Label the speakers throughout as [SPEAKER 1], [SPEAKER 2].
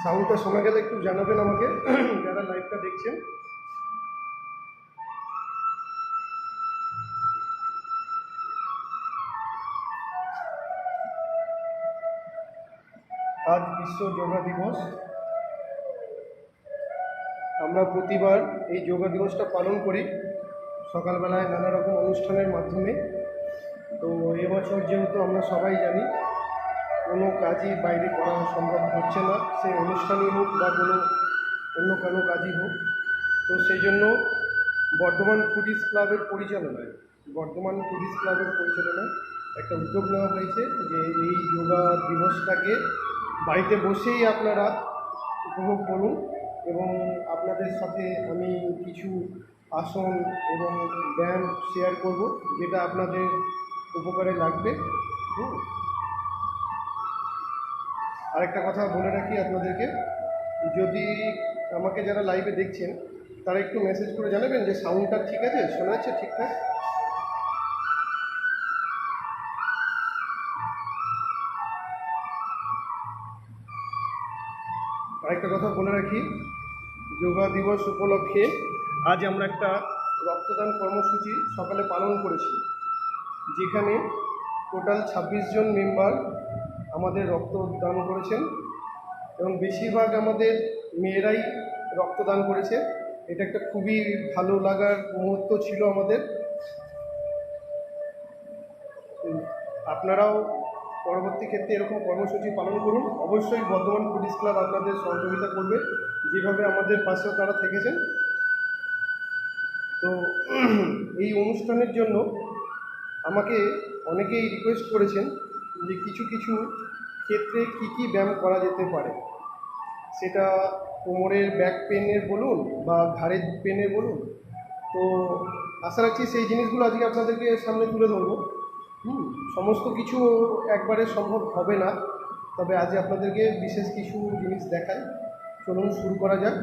[SPEAKER 1] সাউন্ডটা শোনা গেলে একটু জানাবেন আমাকে যারা লাইভটা দেখছেন। আজ বিশ্ব যোগা দিবস। আমরা প্রতিবার এই যোগা দিবসটা পালন করি সকালবেলায় নানা রকম অনুষ্ঠানের মাধ্যমে। তো এবছর যেহেতু আমরা সবাই জানি কোনো কাজই বাইরে করা সম্ভব হচ্ছে না, সে অনুষ্ঠানই হোক বা অন্য কোনো কাজই হোক। তো সেই জন্য বর্ধমান ফুডিজ ক্লাবের পরিচালনায় একটা উদ্যোগ নেওয়া হয়েছে যে এই যোগা দিবসটাকে বাড়িতে বসেই আপনারা উপভোগ করুন, এবং আপনাদের সাথে আমি কিছু আসন এবং ব্যায়াম শেয়ার করব যেটা আপনাদের উপকারে লাগবে। আরেকটা কথা বলে রাখি আপনাদেরকে, যদি আমাকে যারা লাইভে দেখছেন তারা একটু মেসেজ করে জানাবেন যে সাউন্ডটা ঠিক আছে, শোনা যাচ্ছে ঠিকঠাক। আরেকটা কথা বলে রাখি, যোগা দিবস উপলক্ষে আজ আমরা একটা রক্তদান কর্মসূচি সকালে পালন করেছি, যেখানে টোটাল 26 জন মেম্বার আমাদের রক্তদান করেছেন এবং বেশিরভাগ আমাদের মেয়েরাই রক্তদান করেছে। এটা একটা খুবই ভালো লাগার মুহূর্ত ছিল আমাদের। আপনারাও পরবর্তী ক্ষেত্রে এরকম কর্মসূচি পালন করুন। অবশ্যই বর্ধমান ফুডিজ ক্লাব আপনাদের সহযোগিতা করবে, যেভাবে আমাদের পাশেও তারা থেকেছেন। তো এই অনুষ্ঠানের জন্য আমাকে অনেকেই রিকোয়েস্ট করেছেন যে কিছু কিছু ক্ষেত্রে কী ব্যায়াম করা যেতে পারে, সেটা কোমরের ব্যাক পেনের বলুন বা ঘাড়ের পেনের বলুন। তো আশা রাখছি সেই জিনিসগুলো আজকে আপনাদেরকে সামনে তুলে ধরবো। সমস্ত কিছু একবারে সম্ভব হবে না, তবে আজ আপনাদেরকে বিশেষ কিছু জিনিস দেখাই। চলুন শুরু করা যাক।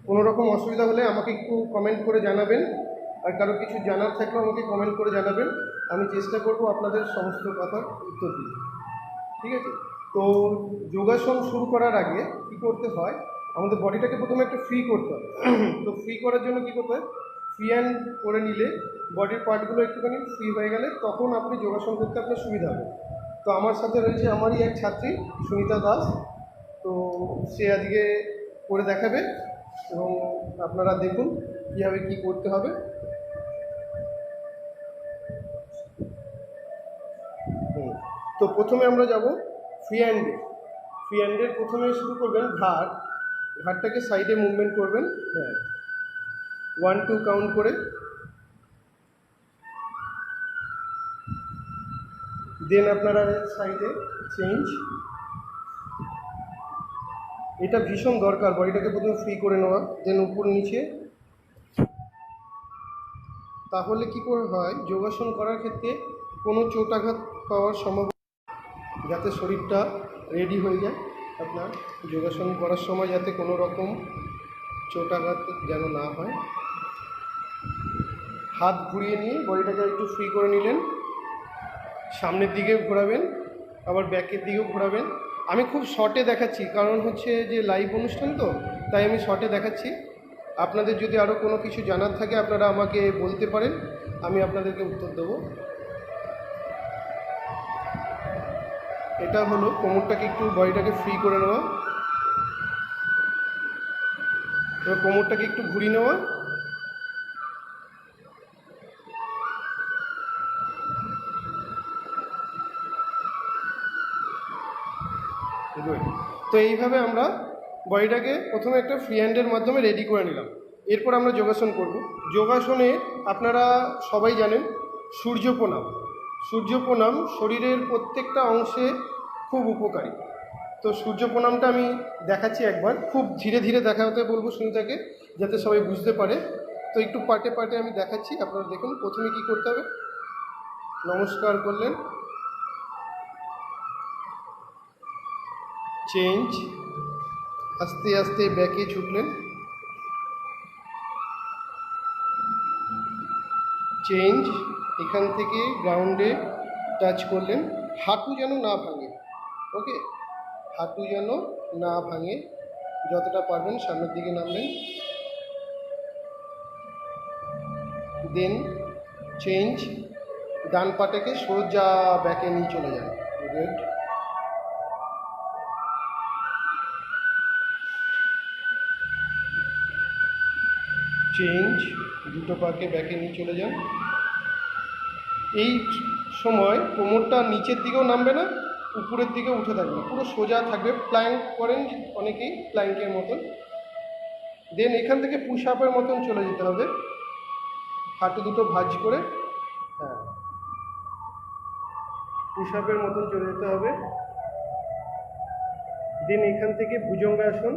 [SPEAKER 1] কোনো রকম অসুবিধা হলে আমাকে একটু কমেন্ট করে জানাবেন, আর কারো কিছু জানার থাকলেও আমাকে কমেন্ট করে জানাবেন। আমি চেষ্টা করব আপনাদের সমস্ত কথার উত্তর দিতে। ঠিক আছে? তো যোগাসন শুরু করার আগে কী করতে হয়, আমাদের বডিটাকে প্রথমে একটু ফ্রি করতে হয়। তো ফ্রি করার জন্য কী করতে হয়, ফ্রি হ্যান্ড করে নিলে বডির পার্টগুলো একটুখানি ফ্রি হয়ে গেলে তখন আপনি যোগাসন করতে আপনার সুবিধা হবে। তো আমার সাথে রয়েছে আমারই এক ছাত্রী সুনিতা দাস। তো সে আজকে করে দেখাবে এবং আপনারা দেখুন কীভাবে কী করতে হবে। তো প্রথমে আমরা যাব ফ্রি হ্যান্ডের প্রথমে শুরু করবেন ঘাড়টাকে সাইডে মুভমেন্ট করবেন। হ্যাঁ, 1 2 কাউন্ট করে, দেন আপনারা সাইডে চেঞ্জ। এটা ভীষণ দরকার, বডিটাকে প্রথমে ফ্রি করে নেওয়া, দেন উপর নিচে। তাহলে কী করে হয়, যোগাসন করার ক্ষেত্রে কোনো চোটাঘাত পাওয়ার সম্ভাবনা, যাতে শরীরটা রেডি হয়ে যায় আপনার যোগাসন করার সময়, যাতে কোনো রকম চোটাঘাত যেন না হয়। হাত ঘুরিয়ে নিয়ে বডিটাকে একটু ফ্রি করে নিলেন, সামনের দিকে ঘোরাবেন, আবার ব্যাকের দিকেও ঘোরাবেন। আমি খুব শর্টে দেখাচ্ছি, কারণ হচ্ছে যে লাইভ অনুষ্ঠান তো, তাই আমি শর্টে দেখাচ্ছি। আপনাদের যদি আরও কোনো কিছু জানার থাকে আপনারা আমাকে বলতে পারেন, আমি আপনাদেরকে উত্তর দেবো। এটা হলো কোমরটাকে একটু, বডিটাকে ফ্রি করে নেওয়া, এবার কোমরটাকে একটু ঘুরিয়ে নেওয়া, তো এইভাবে আমরা বডিটাকে প্রথমে একটা ফ্রি হ্যান্ডের মাধ্যমে রেডি করে নিলাম। এরপর আমরা যোগাসন করব। যোগাসনে আপনারা সবাই জানেন সূর্য প্রণাম শরীরের প্রত্যেকটা অংশে খুব উপকারী। তো সূর্য প্রণামটা আমি দেখাচ্ছি একবার, খুব ধীরে ধীরে দেখাতে বলবো সুনিতাকে, যাতে সবাই বুঝতে পারে। তো একটু পার্টে পার্টে আমি দেখাচ্ছি, আপনারা দেখুন। প্রথমে কি করতে হবে, নমস্কার করলেন, চেঞ্জ, আস্তে আস্তে ব্যাকে ঝুঁকলেন, চেঞ্জ, এখান থেকে গ্রাউন্ডে টাচ করলেন, হাঁটু যেন না ভাঙে। ওকে, হাঁটু যেন না ভাঙে যতটা পারবেন সামনের দিকে নামবেন। দেন চেঞ্জ, ডান পাটাকে সোজা ব্যাকে নিয়ে চলে যান। গুড। চেঞ্জ, দুটো পাকে ব্যাকে নিয়ে চলে যান। এই সময় কোমরটা নিচের দিকেও নামবে না, উপরের দিকে উঠে থাকবে না, পুরো সোজা থাকবে। প্ল্যাঙ্ক করেন অনেকেই, প্ল্যাঙ্কের মতন। দেন এখান থেকে পুশ আপের মতন চলে যেতে হবে, হাঁটু দুটো ভাঁজ করে। হ্যাঁ, পুশ আপের মতন চলে যেতে হবে। দেন এখান থেকে ভুজঙ্গাসন,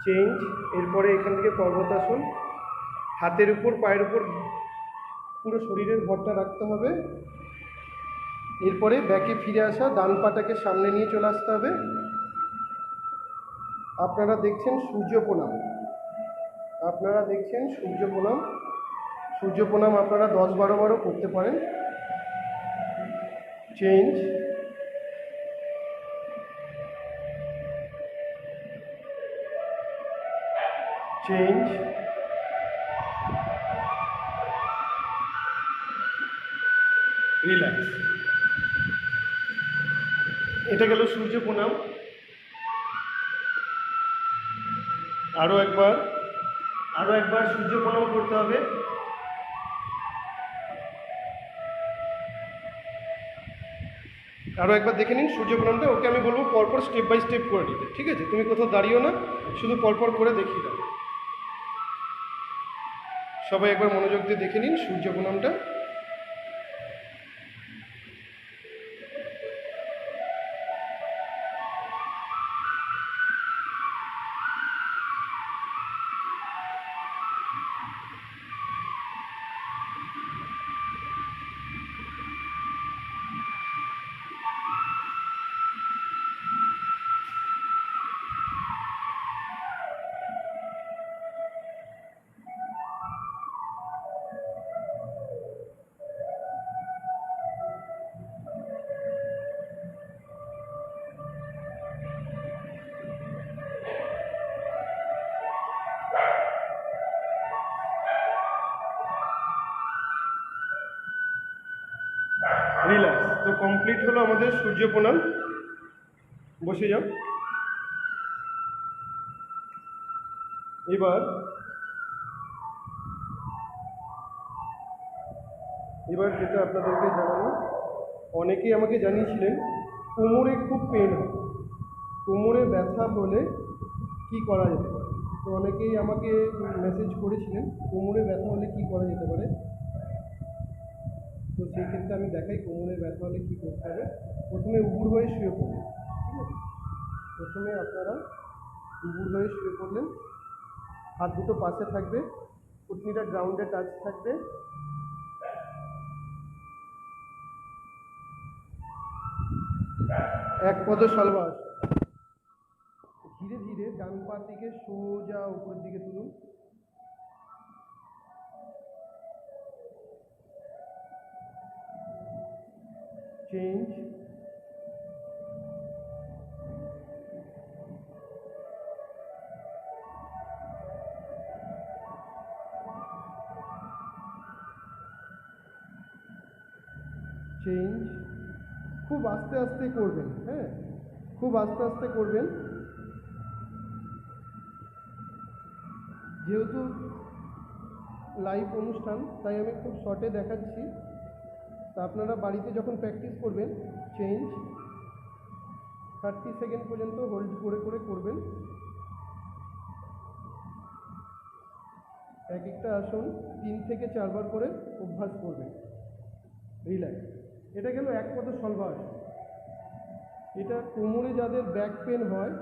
[SPEAKER 1] চেঞ্জ। এরপরে এখান থেকে পর্বতাসন, হাতের উপর পায়ের উপর পুরো শরীরের ভরটা রাখতে হবে। এরপরে ব্যাকে ফিরে আসা, ডান পাটাকে সামনে নিয়ে চলে আসতে হবে। আপনারা দেখছেন সূর্য প্রণাম, আপনারা দেখছেন সূর্য প্রণাম। সূর্য প্রণাম আপনারা 10-12 বারও করতে পারেন। Change, change, relax. এটা গেল সূর্য প্রণাম। আরও একবার সূর্য প্রণাম করতে হবে। আরও একবার দেখে নিন সূর্য প্রণামটা। ওকে আমি বলবো পরপর স্টেপ বাই স্টেপ করে নিতে, ঠিক আছে? তুমি কোথাও দাঁড়িয়েও না, শুধু পরপর করে দেখিয়ে দাও। সবাই একবার মনোযোগ দিয়ে দেখে নিন সূর্য প্রণামটা। রিল্যাক্স। তো কমপ্লিট হলো আমাদের সূর্য প্রণাম। বসে যাও। এবার যেটা আপনাদেরকে জানাবো, অনেকেই আমাকে জানিয়েছিলেন কোমরে খুব পেন হয়, কোমরে ব্যথা হলে কি করা যেতে পারে। তো অনেকেই আমাকে মেসেজ করেছিলেন কোমরে ব্যথা হলে কি করা যেতে পারে। তো সেই ক্ষেত্রে আমি দেখাই কোমরে ব্যথা হলে কী করতে হবে। প্রথমে উপুর হয়ে শুয়ে পড়বেন, ঠিক আছে? প্রথমে আপনারা উপুর হয়ে শুয়ে পড়লেন, হাত দুটো পাশে থাকবে, পুটনিটা গ্রাউন্ডে টাচ থাকবে। এক পদ সলবাস, ধীরে ধীরে ডান পা থেকে সোজা উপরের দিকে তুলুন। Change, change. খুব আস্তে আস্তে করবেন, হ্যাঁ, খুব আস্তে আস্তে করবেন। যেহেতু লাইভ অনুষ্ঠান তাই আমি খুব শর্টে দেখাচ্ছি। তা আপনারা বাড়িতে যখন প্র্যাকটিস করবেন, চেঞ্জ 30 সেকেন্ড পর্যন্ত হোল্ড করে করে করবেন। এক একটা আসন 3 থেকে 4 বার করে অভ্যাস করবেন। রিল্যাক্স। এটা গেল এক পদ সলবাসন। এটা কোমরে যাদের ব্যাক পেন হয়,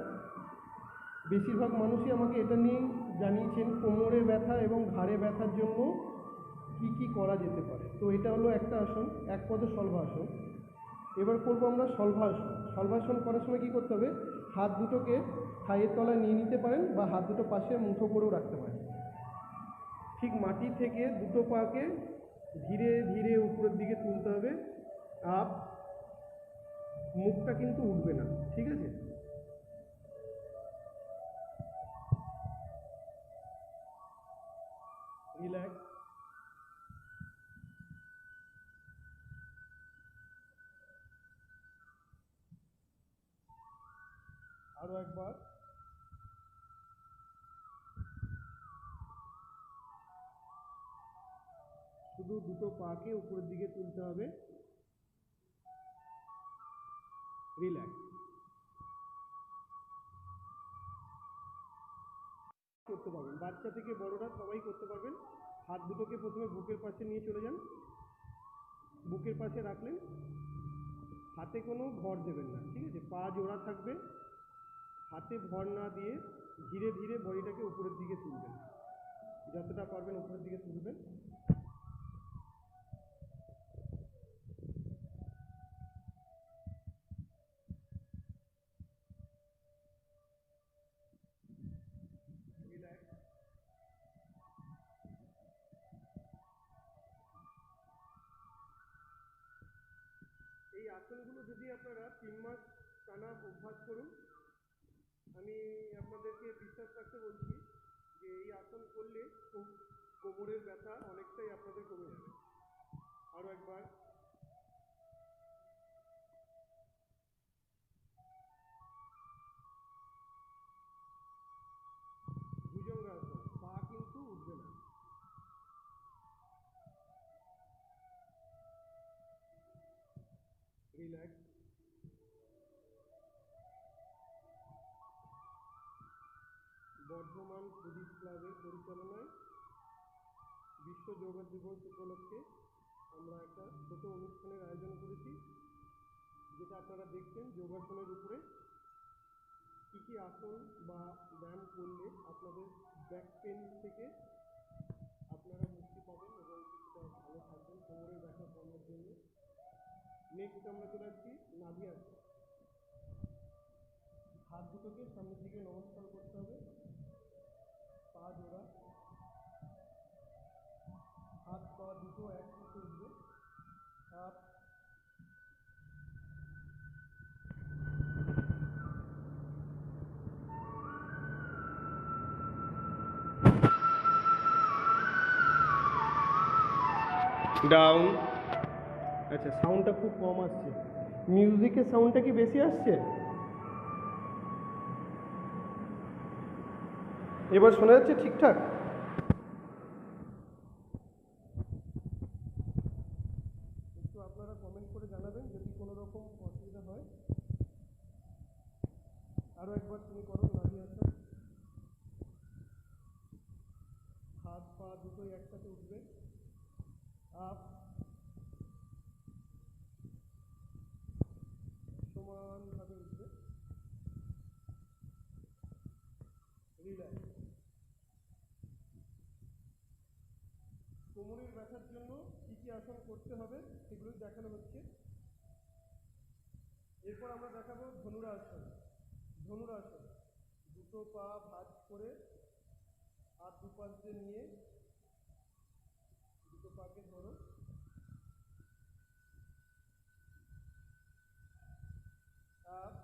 [SPEAKER 1] বেশিরভাগ মানুষই আমাকে এটা নিয়ে জানিয়েছেন কোমরে ব্যথা এবং ঘাড়ে ব্যথার জন্য কি কি করা যেতে পারে। তো এটা হলো একটা আসন, এক পদ সলভাসন। এবার করবো আমরা সলভাসন। সলভাসন করার সময় কী করতে হবে, হাত দুটোকে থাইয়ের তলায় নিয়ে নিতে পারেন বা হাত দুটো পাশে মুঠো করেও রাখতে পারেন। ঠিক মাটি থেকে দুটো পাকে ধীরে ধীরে উপরের দিকে তুলতে হবে। আপ, মুখটা কিন্তু উঠবে না, ঠিক আছে? রিল্যাক্স। আরো একবার। শুধু দুটো পাকে উপরের দিকে তুলতে হবে। রিল্যাক্স। করতে পারবেন, বাচ্চা থেকে বড়রা সবাই করতে পারবেন। হাত দুটোকে প্রথমে বুকের পাশে নিয়ে চলে যান, বুকের পাশে রাখলেন, হাতে কোনো ভর দেবেন না, ঠিক আছে? পা জোড়া থাকবে, হাতে ভর না দিয়ে ধীরে ধীরে বডিটাকে উপরের দিকে তুলবেন, যতটা পারবেন উপরের দিকে তুলবেন। রিল্যাক্স। এই আসনগুলো যদি আপনারা 3 মাস টানা অভ্যাস করুন, আমি আপনাদেরকে বিশ্বাস রাখতে বলছি যে এই আসন করলে কোমরের ব্যথা অনেকটাই আপনাদের কমে যাবে। আরও একবার। ভুজঙ্গাসন, পা কিন্তু উঠবে না। রিল্যাক্স। বর্ধমান সুদীপ ক্লাবের পরিচালনায় বিশ্ব যোগ দিবস উপলক্ষে আমরা একটা ছোট অনুষ্ঠানের আয়োজন করেছি, যেটা আপনারা দেখছেন। যোগাসনের উপরে কী কী আসন বা ব্যায়াম করলে আপনাদের ব্যাক পেন থেকে আপনারা মুক্তি পাবেন এবং কিছুটা ভালো থাকবেন কোমরের ব্যথা কমানোর জন্য। নেক্সট আমরা চলে আসছি নাভি আসন। হাত দুটোকে সামনের দিকে নমস্কার করতে হবে, পা জোড়া, হাত পা দুটো একসাথে উঠবে। Up, down. আচ্ছা, সাউন্ডটা খুব কম আসছে। মিউজিকের সাউন্ডটা কি বেশি আসছে? এবার শোনা যাচ্ছে ঠিকঠাক? একটু আপনারা কমেন্ট করে জানাবেন যদি কোনো রকম অসুবিধা হয়। আরও একবার তুমি করো নাভি আসন। হাত পা দুটোই একসাথে উঠবে। আপ, সমানভাবে উঠবে। রিল্যাক্স। কোমরের ব্যথার জন্য কী কী আসন করতে হবে সেগুলো দেখানো হচ্ছে। এরপর আমরা দেখাবো ধনুরাসন। ধনুরাসন, দুটো পা ভাঁজ করে হাত দুপাশ দিয়ে নিয়ে দুটো পাকে ধরো। Up,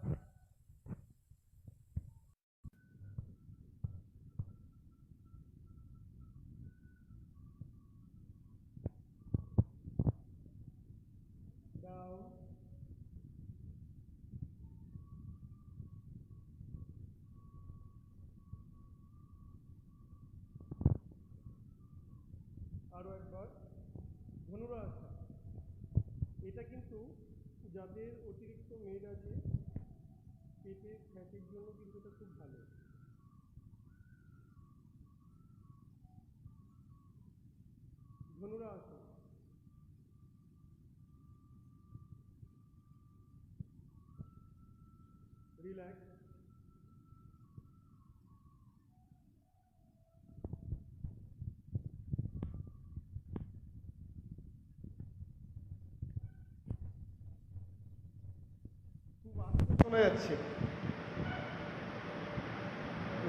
[SPEAKER 1] down. আরও একবার ধনুরাসন। এটা কিন্তু যাদের অতিরিক্ত মেদ আছে, পেটের ফ্যাটের জন্য কিন্তু এটা খুব ভালো। ধনুরাসন। রিল্যাক্স। খুব আস্তে শোনা যাচ্ছে,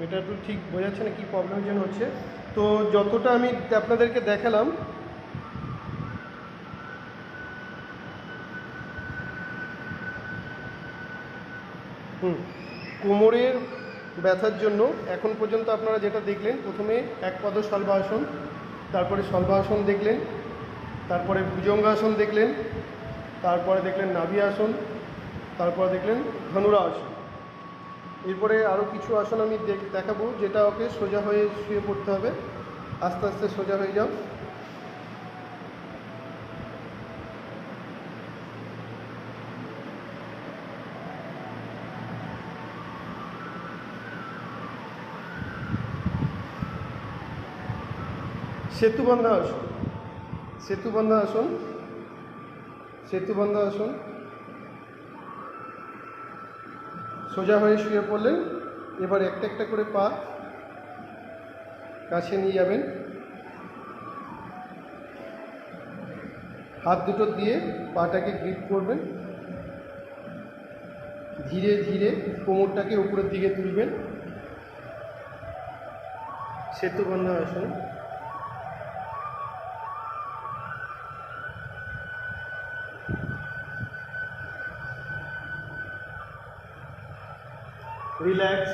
[SPEAKER 1] এটা তো ঠিক বোঝাচ্ছে না কি প্রবলেমের জন্য হচ্ছে। তো যতটা আমি আপনাদেরকে দেখালাম কোমরের ব্যথার জন্য এখন পর্যন্ত আপনারা যেটা দেখলেন, প্রথমে এক পদ শলভাসন, তারপরে শলভাসন দেখলেন, তারপরে ভুজঙ্গাসন দেখলেন, তারপরে দেখলেন নাভি আসন, তারপরে দেখলেন ধনুরা আসন। এরপরে আরও কিছু আসন আমি দেখাবো, যেটা ওকে সোজা হয়ে শুয়ে পড়তে হবে। আস্তে আস্তে সোজা হয়ে যাও। সেতুবন্ধা আসন, সেতুবন্ধা আসন, সেতুবন্ধা আসন। সোজা হয়ে শুয়ে পড়লেন। এবার একটা একটা করে পা কাছে নিয়ে যাবেন, হাত দুটো দিয়ে পাটাকে গ্রিপ করবেন, ধীরে ধীরে কোমরটাকে উপরের দিকে তুলবেন। সেতুবন্ধা আসন। রিল্যাক্স।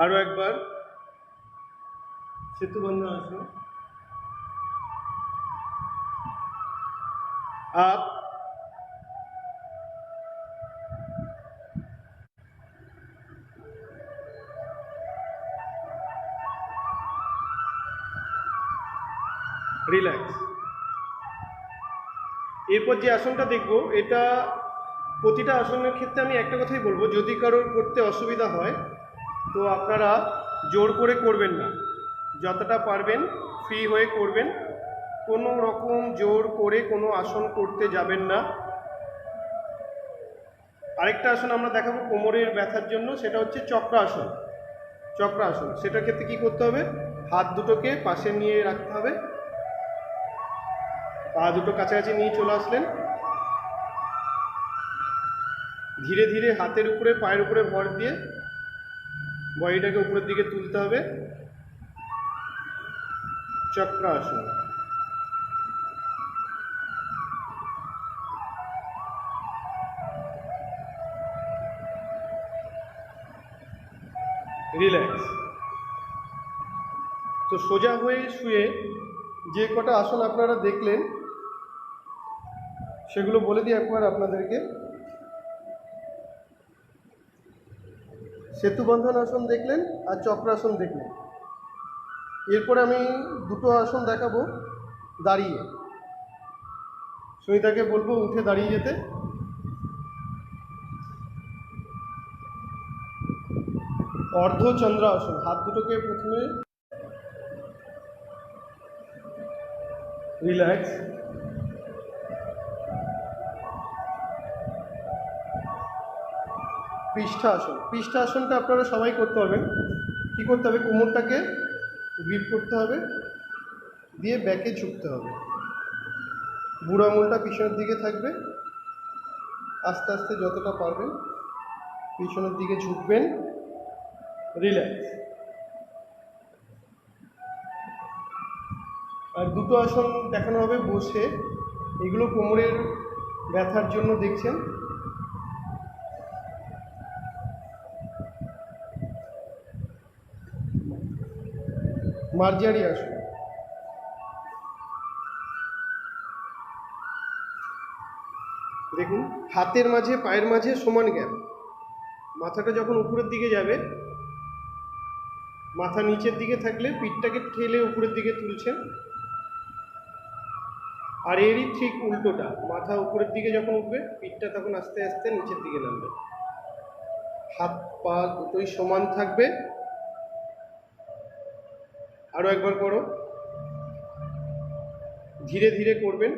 [SPEAKER 1] আরও একবার সেতুবন্ধা আসন। Up, relax. এরপর যে আসনটা দেখব, এটা প্রতিটা আসনের ক্ষেত্রে আমি একটা কথাই বলবো, যদি কারোর করতে অসুবিধা হয় তো আপনারা জোর করে করবেন না, যতটা পারবেন ফ্রি হয়ে করবেন। কোনো রকম জোর করে কোনো আসন করতে যাবেন না। আরেকটা আসন আমরা দেখাবো কোমরের ব্যথার জন্য, সেটা হচ্ছে চক্রাসন। চক্রাসন, সেটার ক্ষেত্রে কী করতে হবে, হাত দুটোকে পাশে নিয়ে রাখতে হবে, পা দুটো কাছাকাছি নিয়ে চলে আসলেন, ধীরে ধীরে হাতের উপরে পায়ের উপরে ভর দিয়ে বডিটাকে উপরের দিকে তুলতে হবে। চক্রাসন। রিল্যাক্স। তো সোজা হয়ে শুয়ে যে কটা আসন আপনারা দেখলেন সেগুলো বলে দিই একবার আপনাদেরকে। সেতুবন্ধন আসন দেখলেন আর চক্রাসন দেখলেন। এরপরে আমি দুটো আসন দেখাবো দাঁড়িয়ে। সুনিতাকে বলবো উঠে দাঁড়িয়ে যেতে। অর্ধচন্দ্র আসন, হাত দুটোকে প্রথমে রিল্যাক্স। পৃষ্ঠা আসন। পৃষ্ঠা আসনটা আপনারা সবাই করতে পারবেন। কী করতে হবে, কোমরটাকে গ্রিপ করতে হবে, দিয়ে ব্যাকে ঝুঁকতে হবে, বুড়ো আঙুলটা পিছনের দিকে থাকবে, আস্তে আস্তে যতটা পারবেন পিছনের দিকে ঝুঁকবেন। রিল্যাক্স। আর দুটো আসন দেখানো হবে বসে, এগুলো কোমরের ব্যথার জন্য দেখছেন। মার্জারি আসন। দেখুন, হাতের মাঝে পায়ের মাঝে সমান গ্যাপ, মাথাটা যখন উপরের দিকে যাবে, মাথা নিচের দিকে থাকলে পিঠটাকে ঠেলে উপরের দিকে তুলছেন, আর এরই ঠিক উল্টোটা, মাথা উপরের দিকে যখন উঠবে পিঠটা তখন আস্তে আস্তে নিচের দিকে নামবে। হাত পা দুটোই সমান থাকবে। আরও একবার করো, ধীরে ধীরে করবেন।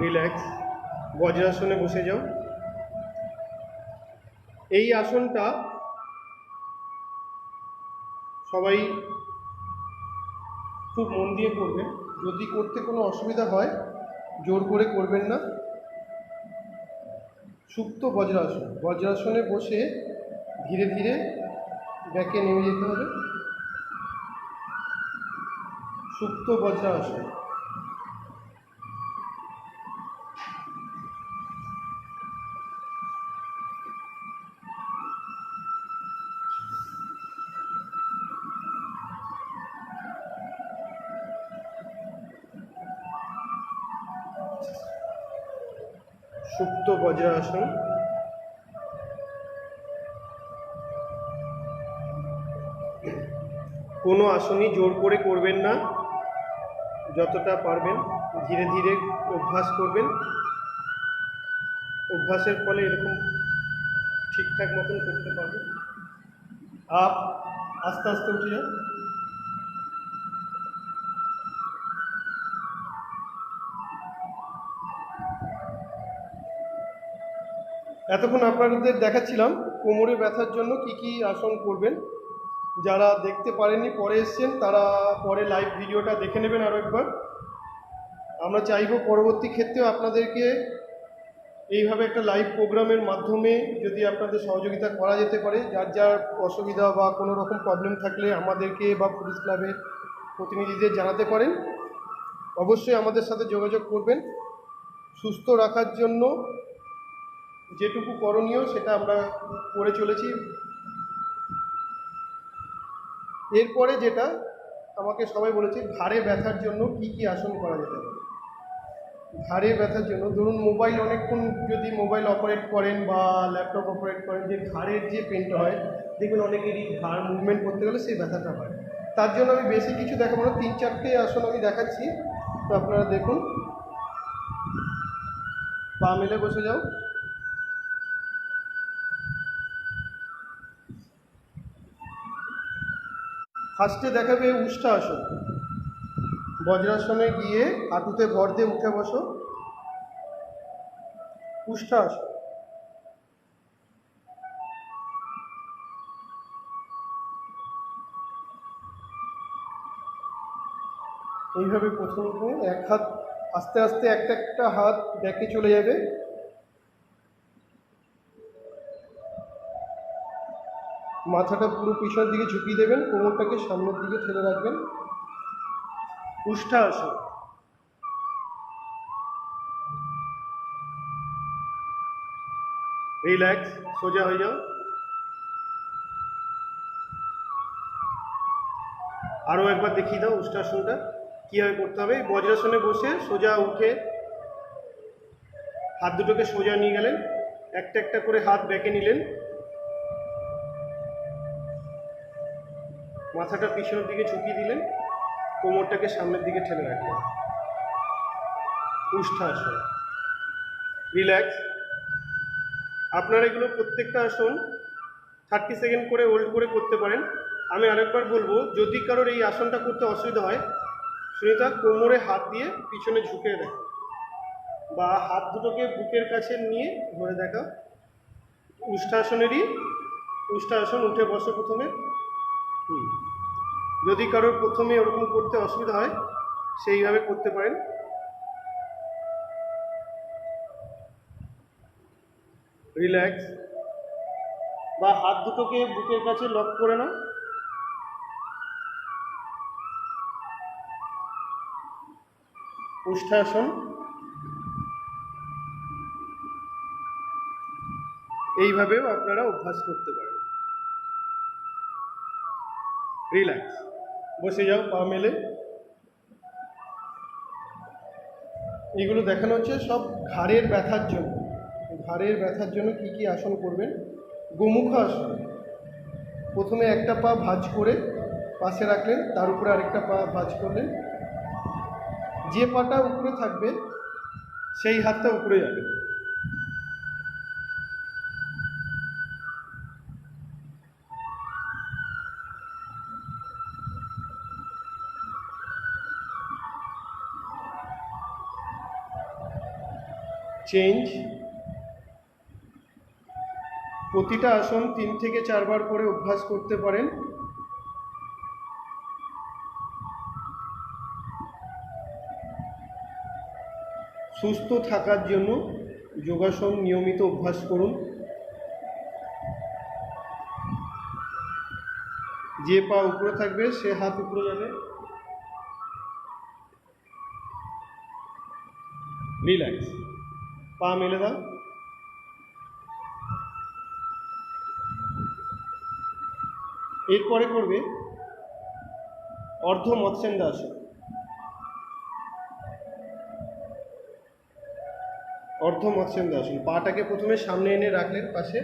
[SPEAKER 1] রিল্যাক্স। বজ্রাসনে বসে যাও। এই আসনটা সবাই খুব মন দিয়ে করবেন। যদি করতে কোনো অসুবিধা হয় জোর করে করবেন না। সুপ্ত বজ্রাসন, বজ্রাসনে বসে ধীরে ধীরে ব্যাকে নেমে যেতে হবে। সুপ্ত বজ্রাসন। সুপ্ত বজ্রাসন। কোনো আসনই জোর করে করবেন না, যতটা পারবেন ধীরে ধীরে অভ্যাস করবেন। অভ্যাসের ফলে এরকম ঠিকঠাক মতন করতে পারবেন। আপ, আস্তে আস্তে উঠে যান। এতক্ষণ আপনাদের দেখাচ্ছিলাম কোমরে ব্যথার জন্য কি কি আসন করবেন। যারা দেখতে পারেননি, পরে এসছেন, তারা পরে লাইভ ভিডিওটা দেখে নেবেন আরও একবার। আমরা চাইব পরবর্তী ক্ষেত্রেও আপনাদেরকে এইভাবে একটা লাইভ প্রোগ্রামের মাধ্যমে যদি আপনাদের সহযোগিতা করা যেতে পারে। যার যার অসুবিধা বা কোনো রকম প্রবলেম থাকলে আমাদেরকে বা পুলিশ ক্লাবের প্রতিনিধিদের জানাতে পারেন। অবশ্যই আমাদের সাথে যোগাযোগ করবেন। সুস্থ রাখার জন্য যেটুকু করণীয় সেটা আমরা করে চলেছি। এরপরে যেটা আমাকে সবাই বলেছে, ঘাড়ে ব্যথার জন্য কি কি আসন করা যেতে পারে। ঘাড়ে ব্যথার জন্য ধরুন মোবাইল অনেকক্ষণ যদি মোবাইল অপারেট করেন বা ল্যাপটপ অপারেট করেন, যে ঘাড়ের যে পেনটা হয়, দেখবেন অনেকেরই ঘাড় মুভমেন্ট করতে গেলে সেই ব্যথাটা হয়। তার জন্য আমি বেশি কিছু দেখাবো না, 3-4টে আসন আমি দেখাচ্ছি, তো আপনারা দেখুন। পা মেলে বসে যাও। ফার্স্টে দেখাবে উষ্ঠা আসন। বজ্রাসনে গিয়ে হাঁটুতে ভর দিয়ে উঠে বসো। উষ্ঠা আসন। এইভাবে প্রথমে এক হাত, আস্তে আস্তে একটা একটা হাত ব্যাকে চলে যাবে। মাথাটা পুরো পিছনের দিকে ঝুঁকিয়ে দেবেন, কোমরটাকে সামনের দিকে ঠেলে রাখবেন। উষ্ঠা আসন। রিল্যাক্স, সোজা হয়ে যাও। আরও একবার দেখিয়ে দাও উষ্ঠাসনটা কীভাবে করতে হবে। বজ্রাসনে বসে সোজা উঠে হাত দুটোকে সোজা নিয়ে গেলেন, একটা একটা করে হাত ব্যাকে নিলেন, মাথাটা পিছনের দিকে ঝুঁকিয়ে দিলেন, কোমরটাকে সামনের দিকে ঠেলে রাখলেন। উষ্ঠা আসন। রিল্যাক্স। আপনারা এগুলো প্রত্যেকটা আসন 30 সেকেন্ড করে হোল্ড করে করতে পারেন। আমি আরেকবার বলবো, যদি কারোর এই আসনটা করতে অসুবিধা হয়, সুনিতা কোমরে হাত দিয়ে পিছনে ঝুঁকে দেখো, বা হাত দুটোকে বুকের কাছে নিয়ে ধরে দেখা। উষ্ঠাসন। উঠে বসো প্রথমে। যদি কারোর প্রথমে ওরকম করতে অসুবিধা হয় সেইভাবে করতে পারেন। রিল্যাক্স। বা হাত দুটোকে বুকের কাছে লক করে নাও। উষ্ঠাসন। এইভাবেও আপনারা অভ্যাস করতে পারেন। রিল্যাক্স, বসে যাও পা মেলে। এগুলো দেখানো হচ্ছে সব ঘাড়ের ব্যথার জন্য। ঘাড়ের ব্যথার জন্য কি কি আসন করবেন। গোমুখ আসন। প্রথমে একটা পা ভাঁজ করে পাশে রাখলেন, তার উপরে আরেকটা পা ভাঁজ করলেন। যে পাটা উপরে থাকবে সেই হাতটা উপরে যাবে। চেঞ্জ। প্রতিটা আসন 3 থেকে 4 বার করে অভ্যাস করতে পারেন। সুস্থ থাকার জন্য যোগাসন নিয়মিত অভ্যাস করুন। যে পা উপরে থাকবে সে হাত উপরে যাবে। রিল্যাক্স, পা মেলে দাও। এরপরে করবে অর্ধ মৎস্যান্যাসন। অর্ধ মৎস্যান্যাসন, পাটাকে প্রথমে সামনে এনে রাখলেন পাশে,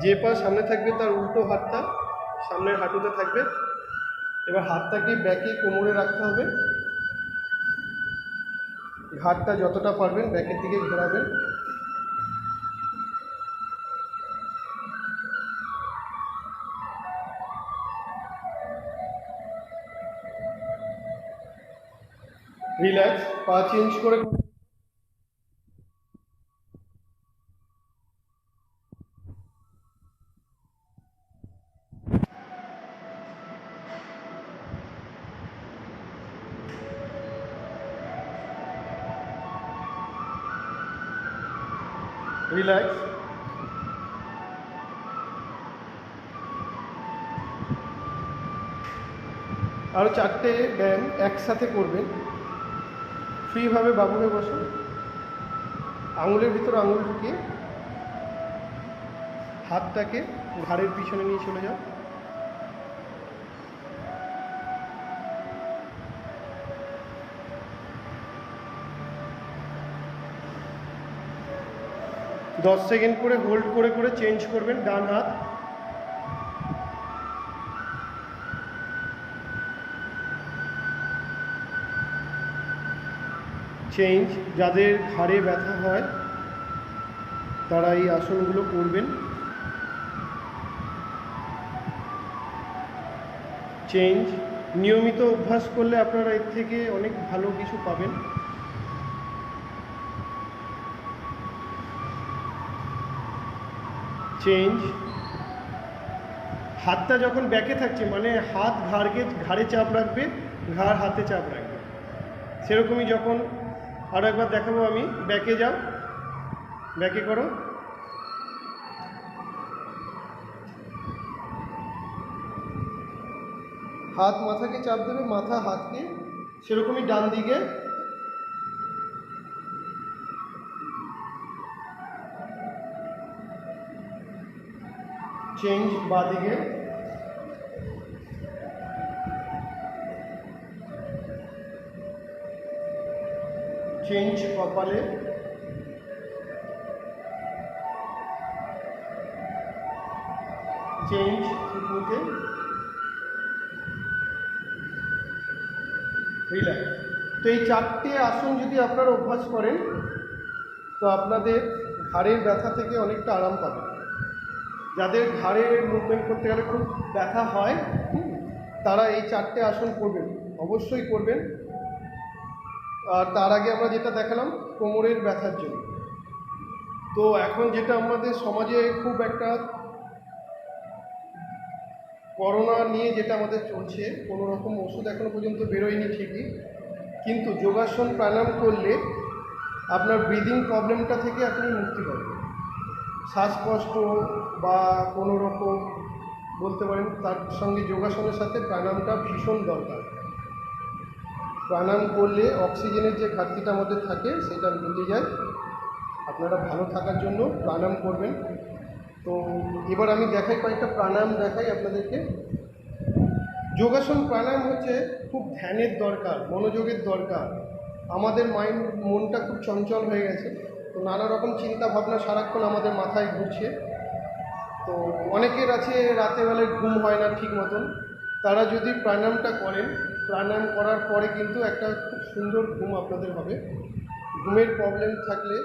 [SPEAKER 1] যে পা সামনে থাকবে তার উল্টো হাতটা সামনের হাঁটুতে থাকবে। এবার হাতটাকে ব্যাকে কোমরে রাখতে হবে, ঘাটটা যতটা পারবেন ব্যাকের দিকে ঘোরাবেন। রিল্যাক্স, পা চেঞ্জ করে রিল্যাক্স। আরও 4টে ব্যায়াম একসাথে করবেন। ফ্রিভাবে বাবুকে বসুন, আঙুলের ভিতর আঙুল ঢুকিয়ে হাতটাকে ঘাড়ের পিছনে নিয়ে চলে যাও। দশ সেকেন্ড করে হোল্ড করে করে চেঞ্জ করবেন ডান হাত। চেঞ্জ। যাদের ঘাড়ে ব্যথা হয় তারা এই আসনগুলো করবেন। চেঞ্জ। নিয়মিত অভ্যাস করলে আপনারা এর থেকে অনেক ভালো কিছু পাবেন। চেঞ্জ। হাতটা যখন ব্যাকে থাকছে মানে হাত ঘাড়ে চাপ রাখবে, ঘাড় হাতে চাপ রাখবে। সেরকমই যখন, আরও একবার দেখাবো আমি, ব্যাকে যাও, ব্যাকে করো, হাত মাথাকে চাপ দেবে, মাথা হাতকে, সেরকমই ডান দিকে। চেঞ্জ, বাঁ দিকে। চেঞ্জ, কপালে। চেঞ্জ, মুখে। রিল্যাক্স। তো এই 4টে আসন যদি আপনারা অভ্যাস করেন তো আপনাদের ঘাড়ের ব্যথা থেকে অনেকটা আরাম পাবেন। যাদের ঘাড়ের মুভমেন্ট করতে গেলে খুব ব্যথা হয় তারা এই 4টে আসন করবেন, অবশ্যই করবেন। আর তার আগে আমরা যেটা দেখালাম কোমরের ব্যথার জন্য। তো এখন যেটা আমাদের সমাজে খুব একটা করোনা নিয়ে যেটা আমাদের চলছে, কোনো রকম ওষুধ এখনও পর্যন্ত বেরোয়নি ঠিকই, কিন্তু যোগাসন প্রাণায়াম করলে আপনার ব্রিদিং প্রবলেমটা থেকে আপনি মুক্তি পাবেন। শ্বাসকষ্ট বা কোনো রকম বলতে পারেন, তার সঙ্গে যোগাসনের সাথে প্রাণায়ামটা ভীষণ দরকার। প্রাণায়াম করলে অক্সিজেনের যে ঘাটতিটা আমাদের থাকে সেটা মিটে যায়। আপনারা ভালো থাকার জন্য প্রাণায়াম করবেন। তো এবার আমি দেখাই, কয়েকটা প্রাণায়াম দেখাই আপনাদেরকে। যোগাসন প্রাণায়াম হচ্ছে খুব ধ্যানের দরকার, মনোযোগের দরকার। আমাদের মনটা খুব চঞ্চল হয়ে গেছে, তো নানা রকম চিন্তা ভাবনা সারাক্ষণ আমাদের মাথায় ঘুরছে। তো অনেকের আছে রাতেরবেলায় ঘুম হয় না ঠিক মতন, তারা যদি প্রাণায়ামটা করেন, প্রাণায়াম করার পরে কিন্তু একটা খুব সুন্দর ঘুম আপনাদের হবে। ঘুমের প্রবলেম থাকলে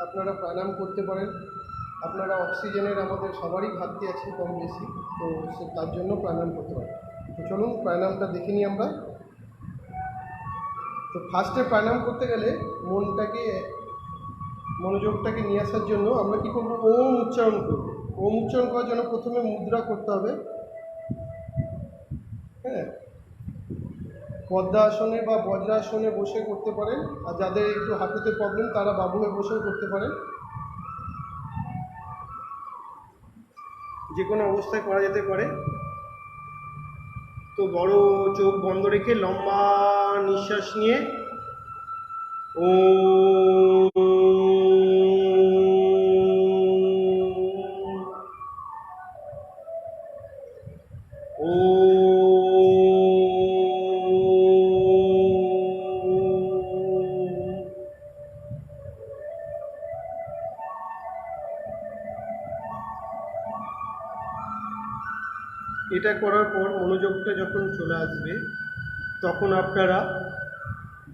[SPEAKER 1] আপনারা প্রাণায়াম করতে পারেন। আপনারা অক্সিজেনের আমাদের সবারই ঘাটতি আছে কম বেশি, তো তার জন্য প্রাণায়াম করতে পারেন। তো চলুন প্রাণায়ামটা দেখে নিই আমরা। তো ফার্স্টে প্রাণায়াম করতে গেলে মনোযোগটাকে নিয়ে আসার জন্য আমরা কী করবো, ওম উচ্চারণ করব। ওম উচ্চারণ করার জন্য প্রথমে মুদ্রা করতে হবে। হ্যাঁ, পদ্মাসনে বা বজ্রাসনে বসে করতে পারেন, আর যাদের একটু হাঁটুতে প্রবলেম তারা বাবু হয়ে বসেও করতে পারেন। যে কোনো অবস্থায় করা যেতে পারে। তো বড় চোখ বন্ধ রেখে লম্বা নিঃশ্বাস নিয়ে ও এটা করার পর মনোযোগটা যখন চলে আসবে তখন আপনারা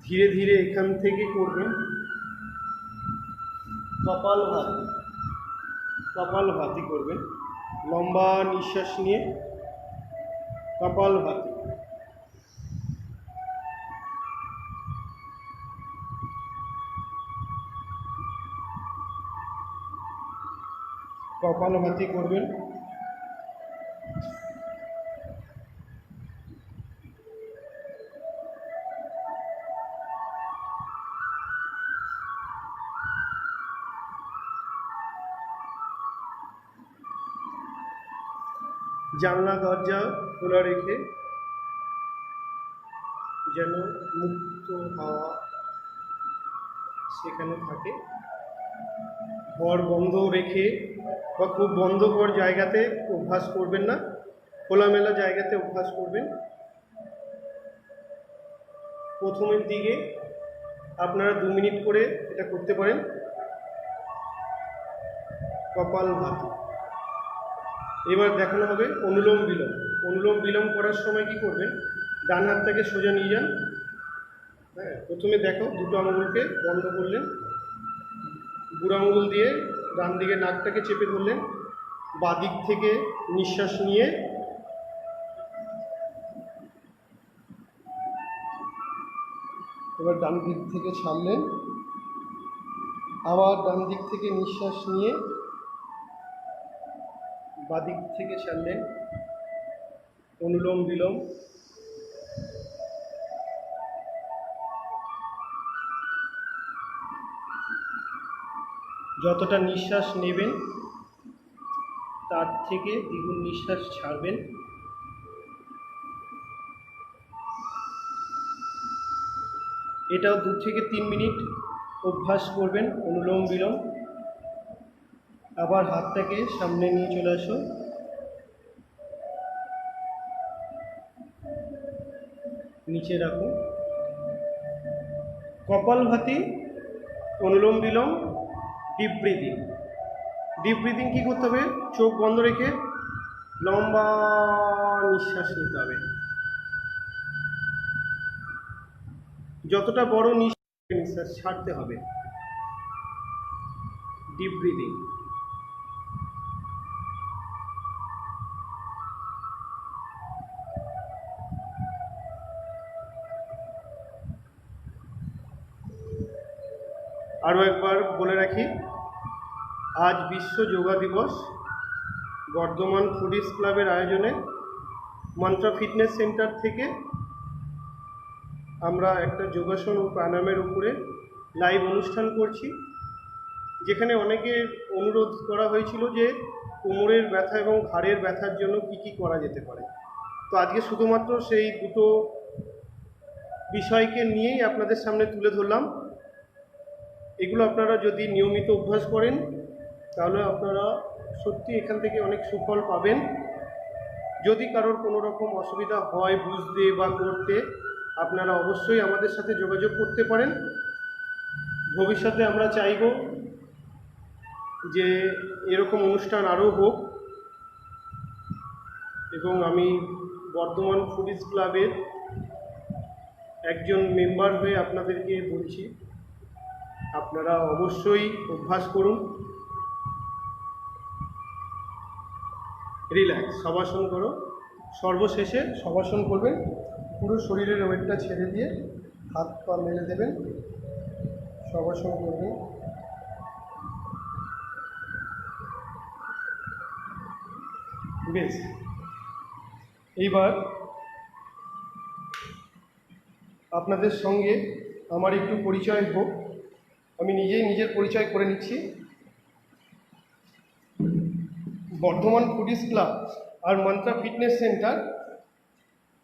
[SPEAKER 1] ধীরে ধীরে এখান থেকে করবেন কপালভাতি করবেন। লম্বা নিঃশ্বাস নিয়ে কপালভাতি, কপালভাতি করবেন। জানলা দরজা খোলা রেখে যেন মুক্ত হাওয়া সেখানে থাকে। ঘর বন্ধ রেখে বা খুব বন্ধকর জায়গাতে অভ্যাস করবেন না, খোলামেলা জায়গাতে অভ্যাস করবেন। প্রথমের দিকে আপনারা 2 মিনিট করে এটা করতে পারেন। কপালভাতি। এবার দেখানো হবে অনুলোম বিলোম। অনুলোম বিলোম করার সময় কি করবেন, ডান হাতটাকে সোজা নিয়ে যান। হ্যাঁ, প্রথমে দেখো 2টো আঙুলকে বন্ধ করলেন, বুড়ো আঙুল দিয়ে ডান দিকে নাকটাকে চেপে ধরলেন, বাদিক থেকে নিঃশ্বাস নিয়ে এবার ডান দিক থেকে ছাড়লেন, আবার ডান দিক থেকে নিঃশ্বাস নিয়ে বাদিক থেকে ছাড়লেন। অনুলোম বিলোম। যতটা নিঃশ্বাস নেবেন তার থেকে দ্বিগুণ নিঃশ্বাস ছাড়বেন। এটাও 2 থেকে 3 মিনিট অভ্যাস করবেন অনুলোম বিলোম। আবার হাতটাকে সামনে নিয়ে চলে আসো, নিচে রাখো। কপালভাতি, অনুলোম বিলোম, ডিপ ব্রিদিং। ডিপ ব্রিদিং কী করতে হবে, চোখ বন্ধ রেখে লম্বা নিঃশ্বাস নিতে হবে। যতটা বড় নিঃশ্বাস ছাড়তে হবে। Deep breathing. আরও একবার বলে রাখি, আজ বিশ্ব যোগা দিবস। বর্ধমান ফুডিজ ক্লাবের আয়োজনে মন্ত্রা ফিটনেস সেন্টার থেকে আমরা একটা যোগাসন ও প্রাণায়ামের উপরে লাইভ অনুষ্ঠান করছি, যেখানে অনেকের অনুরোধ করা হয়েছিল যে কোমরের ব্যথা এবং ঘাড়ের ব্যথার জন্য কী কী করা যেতে পারে। তো আজকে শুধুমাত্র সেই 2টো বিষয়কে নিয়েই আপনাদের সামনে তুলে ধরলাম। এগুলো আপনারা যদি নিয়মিত অভ্যাস করেন তাহলে আপনারা সত্যি এখান থেকে অনেক সুফল পাবেন। যদি কারোর কোনো রকম অসুবিধা হয় বুঝতে বা করতে, আপনারা অবশ্যই আমাদের সাথে যোগাযোগ করতে পারেন। ভবিষ্যতে আমরা চাইব যে এরকম অনুষ্ঠান আরও হোক, এবং আমি বর্ধমান ফুডিজ ক্লাবের একজন মেম্বার হয়ে আপনাদেরকে বলছি, আপনারা অবশ্যই অভ্যাস করুন। রিল্যাক্স, শবাসন করো। সর্বশেষে শবাসন করবেন, পুরো শরীরের ওয়েটটা ছেড়ে দিয়ে হাত পা মেলে দেবেন, শবাসন করবেন। বেশ, এইবার আপনাদের সঙ্গে আমার একটু পরিচয় হোক। আমি নিজেই নিজের পরিচয় করে নিচ্ছি। বর্ধমান ফুডিজ ক্লাব আর মন্ত্রা ফিটনেস সেন্টার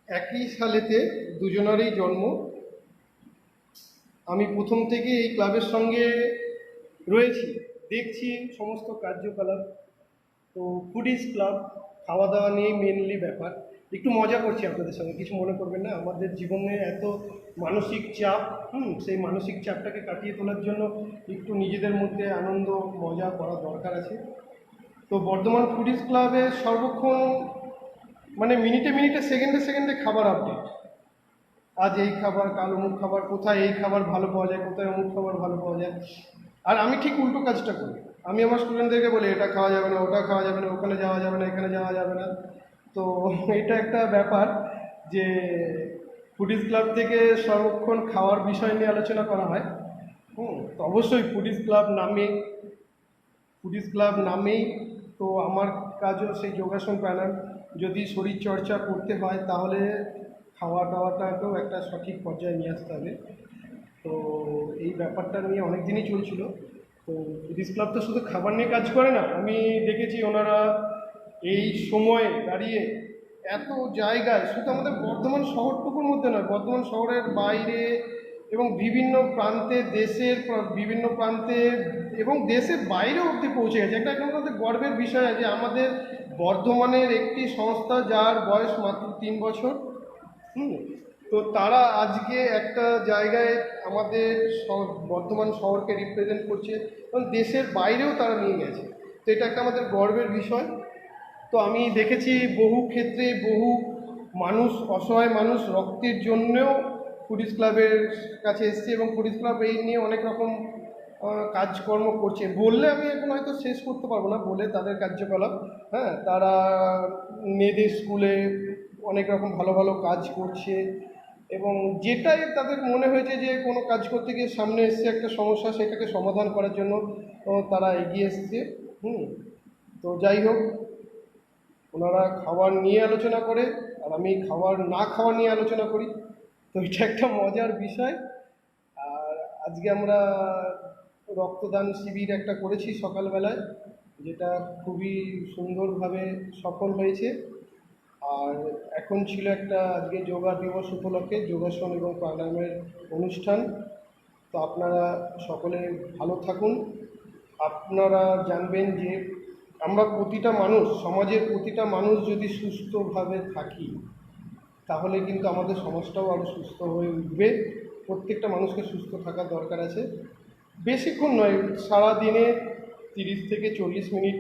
[SPEAKER 1] একই সালেতে দুজনেরই জন্ম। আমি প্রথম থেকে এই ক্লাবের সঙ্গে রয়েছি, দেখছি সমস্ত কার্যকলাপ। তো ফুডিজ ক্লাব, খাওয়া দাওয়া নিয়ে মেনলি ব্যাপার। একটু মজা করছি আপনাদের সঙ্গে, কিছু মনে করবেন না। আমাদের জীবনে এত মানসিক চাপ, সেই মানসিক চাপটাকে কাটিয়ে তোলার জন্য একটু নিজেদের মধ্যে আনন্দ মজা করা দরকার আছে। তো বর্ধমান ফুডিজ ক্লাবে সর্বক্ষণ মানে মিনিটে মিনিটে সেকেন্ডে সেকেন্ডে খাবার আপডেট। আজ এই খাবার, কাল অমুক খাবার, কোথায় এই খাবার ভালো পাওয়া যায়, কোথায় অমুক খাবার ভালো পাওয়া যায়। আর আমি ঠিক উল্টো কাজটা করি। আমি আমার স্টুডেন্টদেরকে বলি এটা খাওয়া যাবে না, ওটা খাওয়া যাবে না, ওখানে যাওয়া যাবে না, এখানে যাওয়া যাবে না। তো এটা একটা ব্যাপার যে ফুডিজ ক্লাব থেকে সর্বক্ষণ খাওয়ার বিষয় নিয়ে আলোচনা করা হয়। তো অবশ্যই ফুডিজ ক্লাব নামেই তো আমার কাজও সেই যোগাসন প্রাণায়াম। যদি শরীর চর্চা করতে হয় তাহলে খাওয়া দাওয়াটাকেও একটা সঠিক পর্যায়ে নিয়ে আসতে হবে। তো এই ব্যাপারটা নিয়ে অনেক দিনই চলছিল। তো ফুডিজ ক্লাব তো শুধু খাবার নিয়ে কাজ করে না, আমি দেখেছি ওনারা এই সময়ে দাঁড়িয়ে এত জায়গায়, শুধু আমাদের বর্ধমান শহরটুকুর মধ্যে নয়, বর্ধমান শহরের বাইরে এবং বিভিন্ন প্রান্তে, বিভিন্ন প্রান্তে এবং দেশের বাইরে অবধি পৌঁছে গেছে। একটা একটা আমাদের গর্বের বিষয় আছে আমাদের বর্ধমানের একটি সংস্থা যার বয়স মাত্র 3 বছর। তো তারা আজকে একটা জায়গায় আমাদের বর্ধমান শহরকে রিপ্রেজেন্ট করছে এবং দেশের বাইরেও তারা নিয়ে গেছে। তো এটা একটা আমাদের গর্বের বিষয়। তো আমি দেখেছি বহু ক্ষেত্রে বহু মানুষ, অসহায় মানুষ রক্তের জন্যেও ফুডিজ ক্লাবের কাছে এসছে এবং ফুডিজ ক্লাব এই নিয়ে অনেক রকম কাজকর্ম করছে। বললে আমি এখন হয়তো শেষ করতে পারবো না বলে তাদের কার্যকলাপ। তারা মেয়েদের স্কুলে অনেক রকম ভালো ভালো কাজ করছে এবং যেটাই তাদের মনে হয়েছে যে কোনো কাজ করতে গিয়ে সামনে এসছে একটা সমস্যা, সেটাকে সমাধান করার জন্য তারা এগিয়ে এসছে। তো যাই হোক, ওনারা খাবার নিয়ে আলোচনা করে আর আমি খাবার না খাওয়া নিয়ে আলোচনা করি। তো এটা একটা মজার বিষয়। আর আজকে আমরা রক্তদান শিবির একটা করেছি সকালবেলায়, যেটা খুবই সুন্দরভাবে সফল হয়েছে। আর এখন ছিল একটা আজকে যোগা দিবস উপলক্ষে যোগাসন এবং প্রাণায়ামের অনুষ্ঠান। তো আপনারা সকলে ভালো থাকুন। আপনারা জানবেন যে আমরা প্রতিটা মানুষ, সমাজের প্রতিটা মানুষ যদি সুস্থভাবে থাকি তাহলে কিন্তু আমাদের সমাজটাও আরও সুস্থ হয়ে উঠবে। প্রত্যেকটা মানুষকে সুস্থ থাকার দরকার আছে। বেশিক্ষণ নয়, সারাদিনে 30 থেকে 40 মিনিট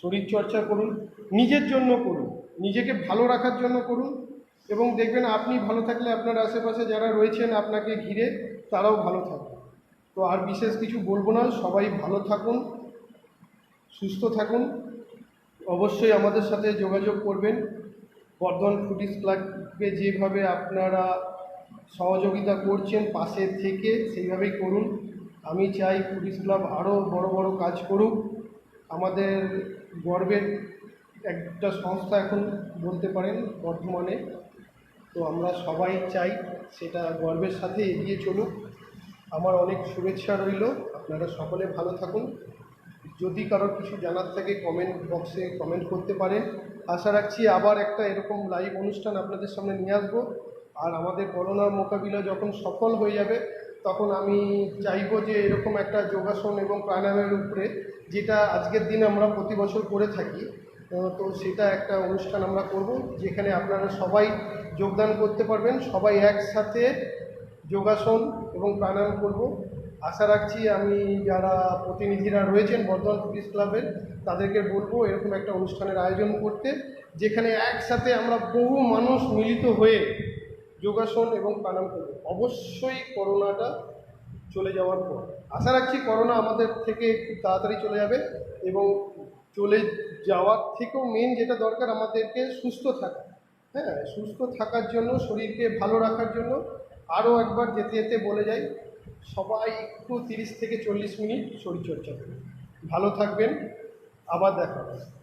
[SPEAKER 1] শরীরচর্চা করুন, নিজের জন্য করুন, নিজেকে ভালো রাখার জন্য করুন এবং দেখবেন আপনি ভালো থাকলে আপনার আশেপাশে যারা রয়েছেন আপনাকে ঘিরে তারাও ভালো থাকবে। তো আর বিশেষ কিছু বলবো না, সবাই ভালো থাকুন, সুস্থ থাকুন। অবশ্যই আমাদের সাথে যোগাযোগ করবেন। বর্ধমান ফুডিজ ক্লাবকে যেভাবে আপনারা সহযোগিতা করছেন পাশে থেকে সেইভাবেই করুন। আমি চাই ফুডিজ ক্লাব আরও বড় বড় কাজ করুক। আমাদের গর্বের একটা সংস্থা এখন বলতে পারেন বর্ধমানে। তো আমরা সবাই চাই সেটা গর্বের সাথে এগিয়ে চলুক। আমার অনেক শুভেচ্ছা রইল। আপনারা সকলে ভালো থাকুন। যদি কারোর কিছু জানার থাকে কমেন্ট বক্সে কমেন্ট করতে পারেন। আশা রাখছি আবার একটা এরকম লাইভ অনুষ্ঠান আপনাদের সামনে নিয়ে আসবো। আর আমাদের করোনার মোকাবিলা যখন সফল হয়ে যাবে তখন আমি চাইবো যে এরকম একটা যোগাসন এবং প্রাণায়ামের উপরে, যেটা আজকের দিনে আমরা প্রতি বছর করে থাকি, তো সেটা একটা অনুষ্ঠান আমরা করব যেখানে আপনারা সবাই যোগদান করতে পারবেন। সবাই একসাথে যোগাসন এবং প্রাণায়াম করব। আশা রাখছি আমি যারা প্রতিনিধিরা রয়েছেন বর্ধমান ফুডিজ ক্লাবের তাদেরকে বলবো এরকম একটা অনুষ্ঠানের আয়োজন করতে, যেখানে একসাথে আমরা বহু মানুষ মিলিত হয়ে যোগাসন এবং প্রাণায়াম করব। অবশ্যই করোনাটা চলে যাওয়ার পর আশা রাখছি করোনা আমাদের থেকে খুব তাড়াতাড়ি চলে যাবে এবং চলে যাওয়ার থেকেও মেন যেটা দরকার আমাদেরকে সুস্থ থাকা। সুস্থ থাকার জন্য, শরীরকে ভালো রাখার জন্য আরও একবার যেতে যেতে বলে যাই, সবাই একটু 30 থেকে 40 মিনিট শরীরচর্চা করুন। ভালো থাকবেন, আবার দেখা হবে।